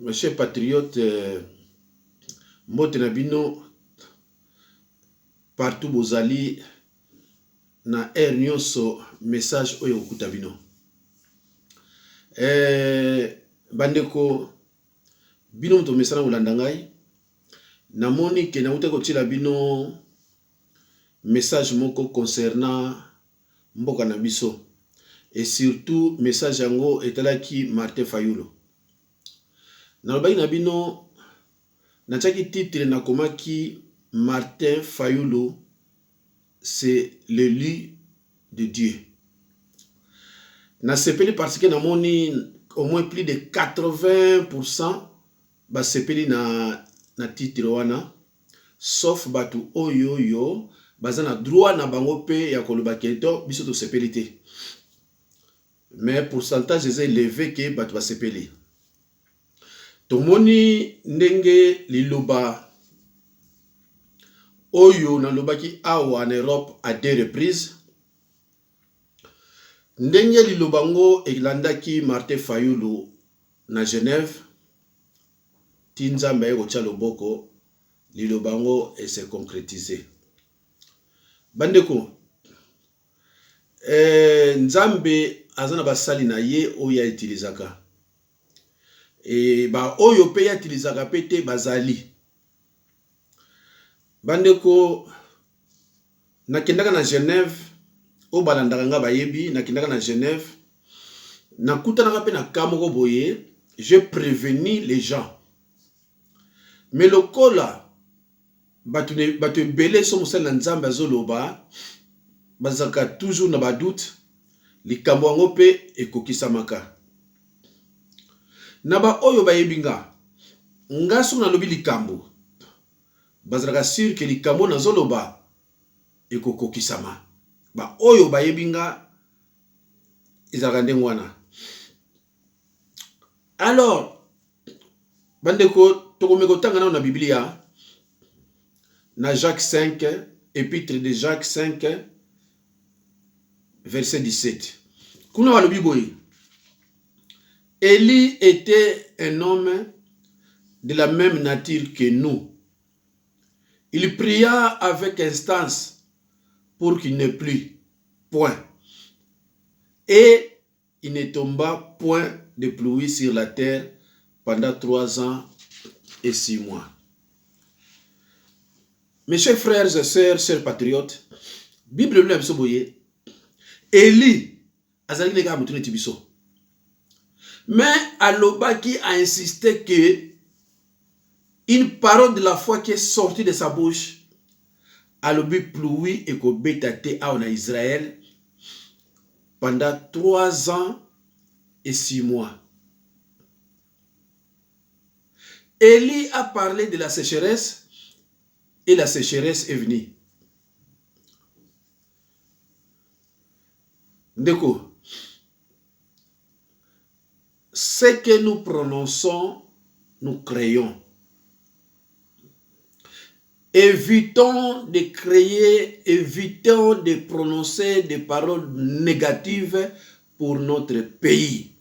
Mes chers patriotes, mbote na bino partout bozali na air nyonso message oyo okuta bino. Bandeko bino muto mesana kolanda ngai namoni ke nauta kotila bino message moko concernant mboka na biso et surtout message yango etalaki Martin Fayulu. Nalobaki na bino nataki titre na komaki Martin Fayulu c'est l'élu de Dieu. Na sepeli parce que namoni au moins plus de 80% ba sepeli na titre wana sauf batu oyo baza na droit na bango pe ya koloba keto biso to sepeli te. Mais pourcentage est élevé que batu ba sepeli. Tomoni ndenge liloba oyo na lobaki awa en Europe à 2 reprises. Ndenge lilobango elandaki Martin Fayulu na Genève tinzambe eko tia loboko lilobango et s'est concrétisé. Bandeko nzambe azana basali na ye oyo utilizaka. Et ba oyo pe ya utilizaka pete bazali. Bandeko nakendaka na Genève o balandaka nga bayebi nakendaka na Genève nakutanaka pe na kamoko boye je prévenu les gens. Mais lokola batu belé so musala na nzambe azoloba bazaka toujours na ba doute likambo yango pe ekokisamaka. Na ba oyo bayebi nga so na lobi likambo bazalaka sûr que likambo nazoloba ekokokisama. Ba oyo bayebi nga ezalaka ndenge wana. Alors bandeko tokomeka kotanga na Biblia na Jacques 5, épître de Jacques 5 verset 17. Kuna walobi boye Élie était un homme de la même nature que nous. Il pria avec instance pour qu'il ne plût point. Et il ne tomba point de pluie sur la terre pendant 3 ans et 6 mois. Mes chers frères et sœurs, chers patriotes, Bible bla biso boye Élie azali lega mutune tibiso. Mais alobaki a insisté que une parole de la foi qui est sortie de sa bouche alobi pluie et ko betate a en Israël pendant 3 ans et 6 mois. Élie a parlé de la sécheresse et la sécheresse est venue. Ndeko, ce que nous prononçons, nous créons. Évitons de créer, évitons de prononcer des paroles négatives pour notre pays.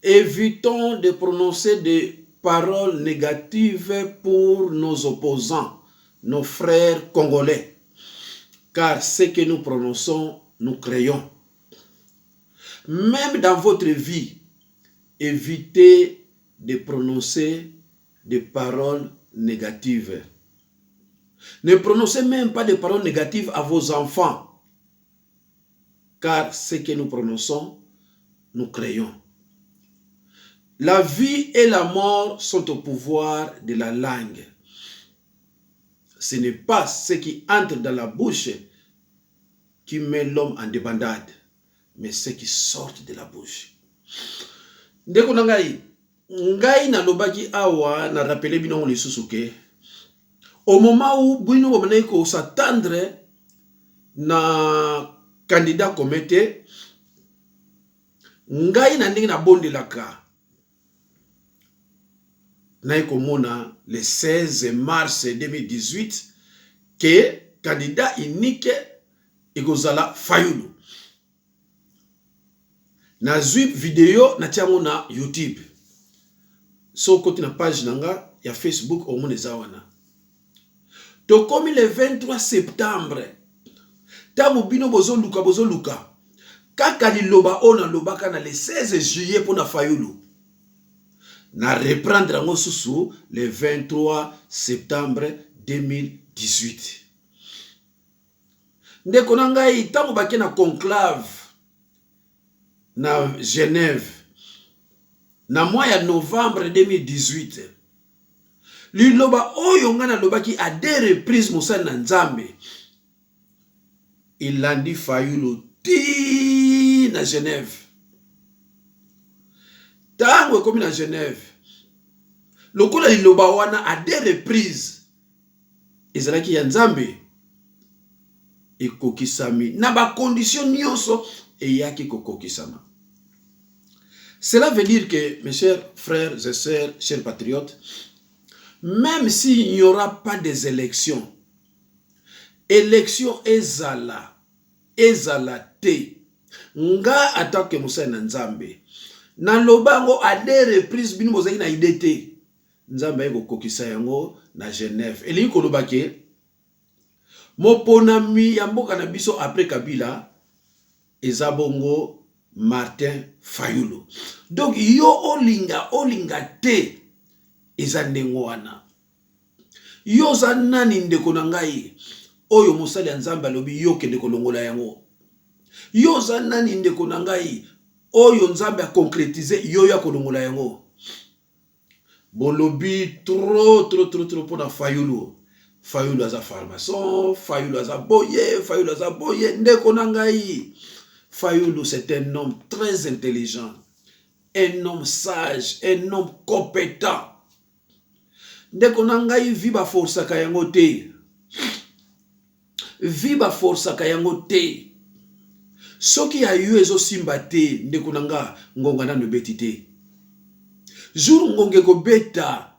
Évitons de prononcer des paroles négatives pour nos opposants, nos frères congolais. Car ce que nous prononçons, nous créons. Même dans votre vie, évitez de prononcer des paroles négatives. Ne prononcez même pas de paroles négatives à vos enfants. Car ce que nous prononçons, nous créons. La vie et la mort sont au pouvoir de la langue. Ce n'est pas ce qui entre dans la bouche qui met l'homme en débandade, mais ce qui sort de la bouche. Ndeko nangai, ngai na lobaki awa na rappelé bino les susuke. Au moment où bino bomane ko s'attendre na candidat comité, ngai na ndenge na bondelaka. Naïkomona le 16 mars 2018 que candidat unique Ekozala Fayulu. na zip vidéo na tiango na YouTube. So côté na page nanga ya Facebook au monde zawana. To comme le 23 septembre. Tamu bino bozo luka. Kaka liloba ona lobaka na le 16 juillet pour na Fayulu. Na reprendre en susu le 23 septembre 2018. Ndeko na ngai tamu bake na conclave na Genève na mois ya novembre 2018. Liloba oyo nga na lobaki a deux reprises mosali na Nzambe. Il l'a dit Fayulu ti na Genève. Tango comme na Genève. Lokola liloba wana a deux reprises. Ezalaki ya Nzambe. Ekokisami. Na ba condition nyonso eyaki kokokisama. Cela veut dire que, mes chers frères et sœurs, chers patriotes, même s'il n'y aura pas des élections, élection ezala te, nga attaque Moussa na Nzambe. Na lobango a deux reprises bino mozaki na idée te. Nzambe eko kokisa yango na Genève. Elingi kolobake moponami ya mboka na biso après Kabila ezabongo Martin Fayulu. Donc yo olinga te eza ndengo wana. Yo za nani ndeko na ngai oyo mosali ya Nzambe alobi yo kende kolongola yango. Yo za nani ndeko na ngai oyo Nzambe a concrétiser yo ya kolongola yango. Bolobi trop pour na Fayulu. Fayulu aza pharmacien, Fayulu aza boye, ndeko na ngai. Fayulu, c'est un homme très intelligent, un homme sage, un homme compétent. Ndeko na ngai viba força kayango te. Viba força kayango te. Soki ya yu ezo simba te, ndeko na nga ngonga na beti te. Jour ngonge ko beta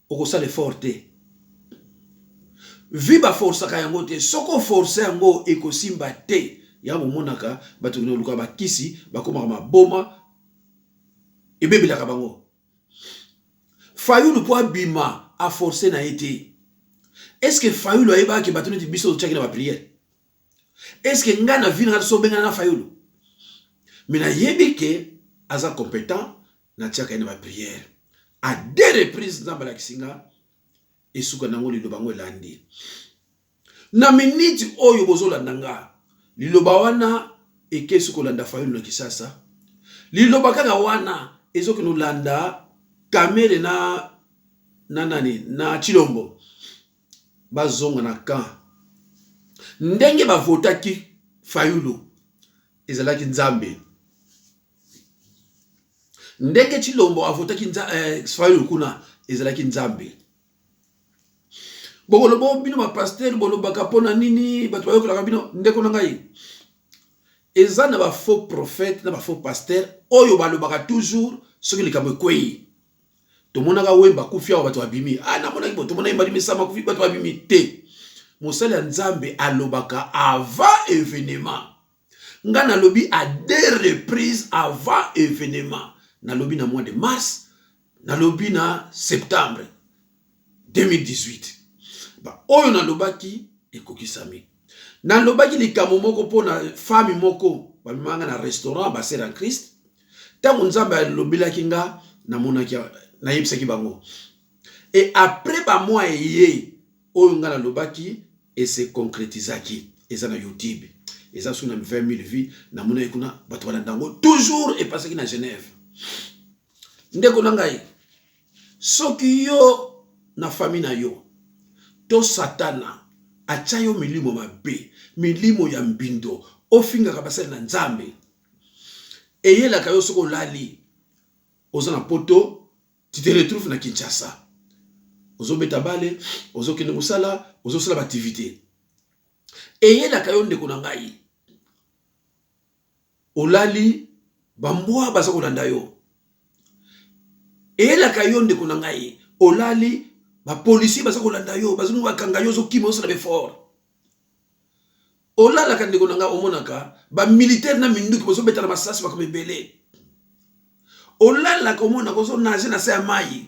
okosala forte. Viba força kayango te. Soko força yango ekosimba te. Ya monaka bato kino luka bakisi bakoma maboma ebebelaka bango. Fayulu po abima a forcer na été. Est-ce que Fayulu ayeba ke bato neti biso tchaki na ba prière? Est-ce que nga na vina so benga na Fayulu? Mina yebi ke aza compétent na tchaka na ba prière. A deux reprises Nzambe la kisinga esuka nango liloba ngo elandi. Na minute oyo bozola nanga liloba wana ekesu kolanda Fayulu na Kisasa. Liloba kaka wana ezoki nolanda kamere na Chilombo. Bazonga na kan. Ndenge bavotaki Fayulu ezalaki Nzambe. Ndenge Chilombo avotaki Fayulu kuna ezalaki Nzambe. Bokolobo bino ma pasteur bolobaka pona nini bato bayokolaka bino ndeko na ngai. Eza na ba faux prophète na ba faux pasteur oyo balobaka toujours soki likambo ekwei. Tomonaka wemba kufia wa bato babimi. Namonaki bo tomona yemba limesama kufi bato babimi te. Mosali ya Nzambe alobaka avant événement. Nga na lobi à deux reprises avant événement. Na lobi na mois de mars, na lobi na septembre 2018. Ba oyo na lobaki ekokisami. Na lobaki likambo moko po na femme moko bamimanga na restaurant ba sera Christ. Tango Nzambe alobelaki nga na monaki na yebisaki bango. Et après ba mois eye oyo nga na lobaki et se concrétisaki eza na YouTube. Eza suna 20 000 vues na monaki kuna bato balandango toujours et passaki na Genève. Ndeko na ngai soki yo na famille na yo to satana achayo milimo mabe, milimo ya mbindo, ofinga kabasali na Nzambe. Eyela kayo soko lali, ozo na poto, tu te retrouves na Kinshasa. Ozo beta bale, ozo kende musala, ozo sala ba activité. Eyela kayo ndeko na ngai. Olali, bambwa basa kolanda yo. Eyela kayo ndeko na ngai. Olali, ba policier basa kolanda yo, bazo bakanga yo zo kimo so na befort. Ola la kandeko nanga omonaka ba militaire na minduki bozo betala masasi ba komebele. Ola la komona kozo nager na se mai.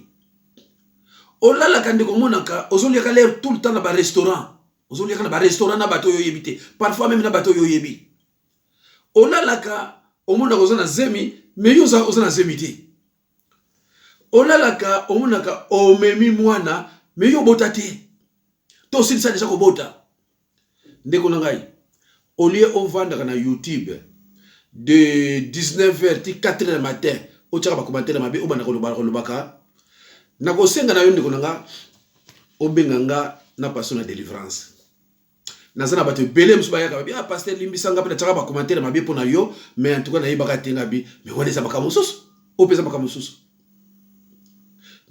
Ola la kandeko monaka ozo liaka l'air tout le temps na ba restaurant. Ozo liaka na ba restaurant na bato yo yebite. Parfois même na bato yo yebi. Ola la ka omona kozo na zemi mais yo ozo na zemi te. Ola la ka omona ka omemi mwana mais yo bota te. To silisa déjà ko bota. Ndeko nangai. Au lieu on vendre na YouTube de 19h à 4h du matin, au tchaka ba commentaire mabe o bana ko lobaka na ko senga na yo ndeko nanga o benganga na passion na délivrance. Na zana bato belé musu ba yaka ba pasteur limbisanga pe tchaka ba commentaire mabe pona yo mais en tout cas na yebaka tenga bi mais wone za bakamususu o pesa bakamususu.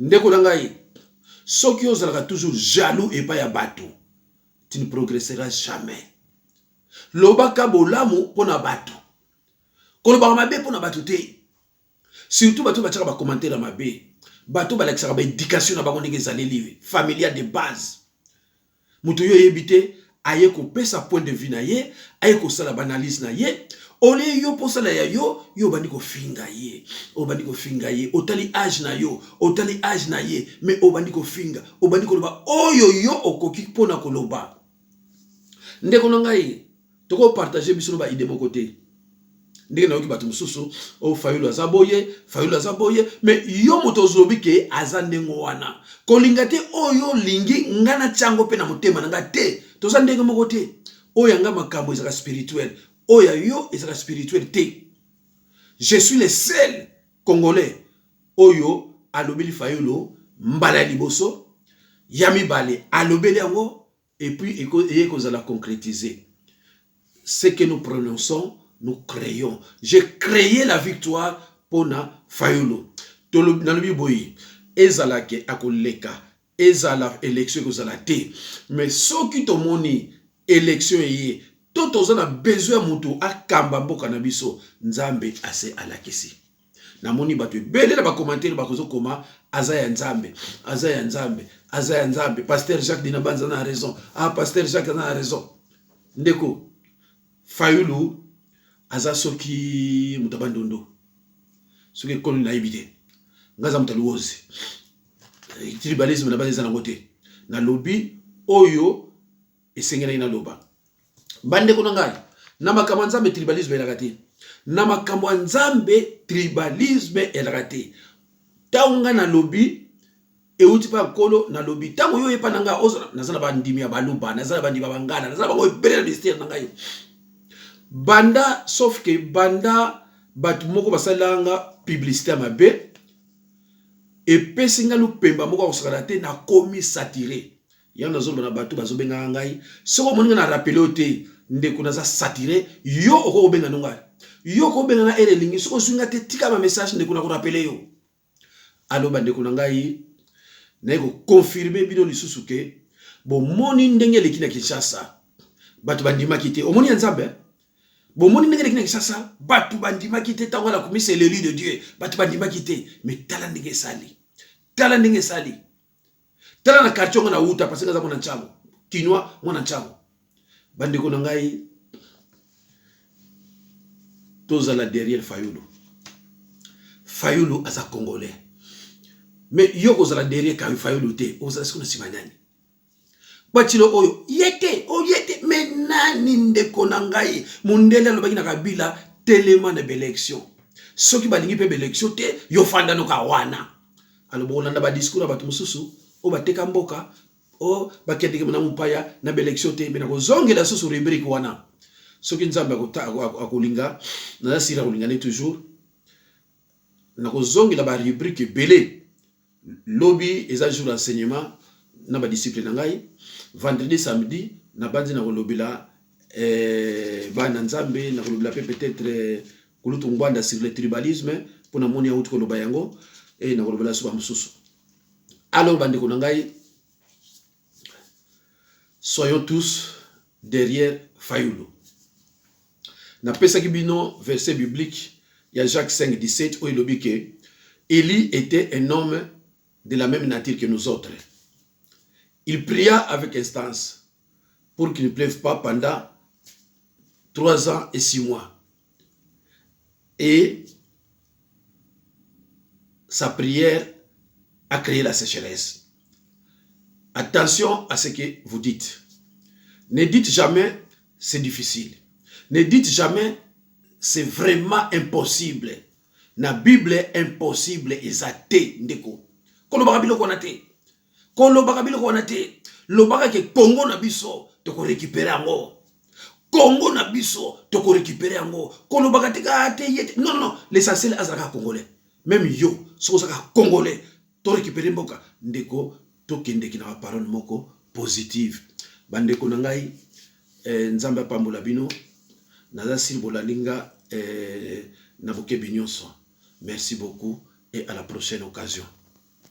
Ndeko nangai soki ozalaka toujours jaloux et pas ya bato, tu ne progresseras jamais. Lobaka bolamu pona bato. Kolobaka mabe pona bato te. Surtout bato bachaka ba commentaire mabe. Bato balakisaka ba éducation na bango ndenge ezaleli familiale de base. Mutu yo yebite aye ko pesa point de vue na ye, aye ko sala ba analyse na ye. Ole yo posala ya yo bandi ko finga ye. O bandi ko finga ye. Otali âge na yo, otali âge na ye, mais o bandi ko finga, o bandi ko loba oyo yo okoki pona koloba. Ndeko ngai toko partager biso ba idée moko te. Ndenge na yoki bato mususu o Fayulu azaboye mais yo moto zobi ke azandengo wana. Kolinga te oyo lingi ngana chango pe na motema nanga te. Toza ndenge moko te. Oya nga makambo ezaka spirituel. Oya yo ezaka spirituel te. Je suis le seul Congolais oyo alobeli Fayulu mbala liboso yami bale alobeli yango et puis eye kozala concrétiser. Ce que nous prononçons, nous créons. J'ai créé la victoire pour na Fayulu. Nalobi boyi, ezalake akoleka, ezala élection kozala te. Mais ce qui te moni élection yé, tout ozana besoin mutu akamba mboka na biso, nzambe ase alakisi. Namoni batu bele na ba commentaire ba kozo koma azaya nzambe, azaya nzambe, azaya nzambe. Pasteur Jacques Dinabanza na raison. Ah pasteur Jacques na raison. Ndeko Fayulu aza soki mutabandondo soki koni na ibite ngaza mutaluozi tribalisme na bazeza na ngote na lobi oyo esengena ina loba bande kuna ngai na makambo nzambe tribalisme elakati na makambo nzambe tribalisme elakati taunga na lobi euti pa kolo na lobi tango yo epa nanga ozo nazana bandimi ya baluba nazana bandimi ya bangana nazana bango ebele na mystère nanga yo banda sauf que banda batu moko basalanga publicité mabe et pesinga lupemba moko osakala te na komi satiré yana zomba na batu bazobenga ngai soko moninga na rappeler ote ndeko naza satiré yo oko benga nonga yo ko benga na ere lingi soko zwinga te tika ma message ndeko na ko rappeler yo alo bandeko na ngai na ko confirmer bino lisusu ke bo moni ndenge lekina Kinshasa batu bandima kite omoni nzambe bon, mon ingénieur qui n'est pas ça, batu bandima kite tango la commis c'est l'élu de Dieu, batu bandima kite, mais talandenge sali, talandenge sali, talana karchonga na uta parce que ça mon anchamo, kinwa mon anchamo, bandeko nangai, toza la derrière Fayulu, Fayulu asa Congolais, mais yo oza la derrière quand Fayulu te, oza ce qu'on a simanyani. Bachilo oyo yete o yete menani ndeko nangai mundele alobaki na Kabila telema na élection soki balingi pe élection te yo fanda no kawana alobo landa ba discours ba tumususu o bateka mboka o bakendike na mupaya na élection te bena ko zongela susu rubrique wana soki nzamba akolinga na sira kolinga ne toujours na ko zongela ba rubrique belé lobby eza jour enseignement na ba discipline ngai vendredi samedi na bandi na kolobela bana nzambe na kolobela peut-être kulutu ngwanda sur le tribalisme pour na moni ya utu koloba yango et na kolobela suba mususu alors bandi ko ngai soyons tous derrière Fayulu na pesa kibino verset biblique il y a Jacques 5:17 où il dit que Élie était un homme de la même nature que nous autres. Il pria avec instance pour qu'il ne pleuve pas pendant 3 ans et 6 mois. Et sa prière a créé la sécheresse. Attention à ce que vous dites. Ne dites jamais c'est difficile. Ne dites jamais c'est vraiment impossible. La Bible est impossible ezate ndeko. Kolobaka biloko na te. Kolobaka biloko na te. Lobaka ke Congo na biso to ko récupérer yango. Congo na biso to ko récupérer yango. Kolobaka te ka te yete. Non non, l'essentiel azaka congolais. Même yo, so saka congolais to récupérer mboka ndeko to kende ki na parole moko positive. Bandeko na ngai nzamba pambola bino naza simbola linga na bokebi nyonso. Merci beaucoup et à la prochaine occasion.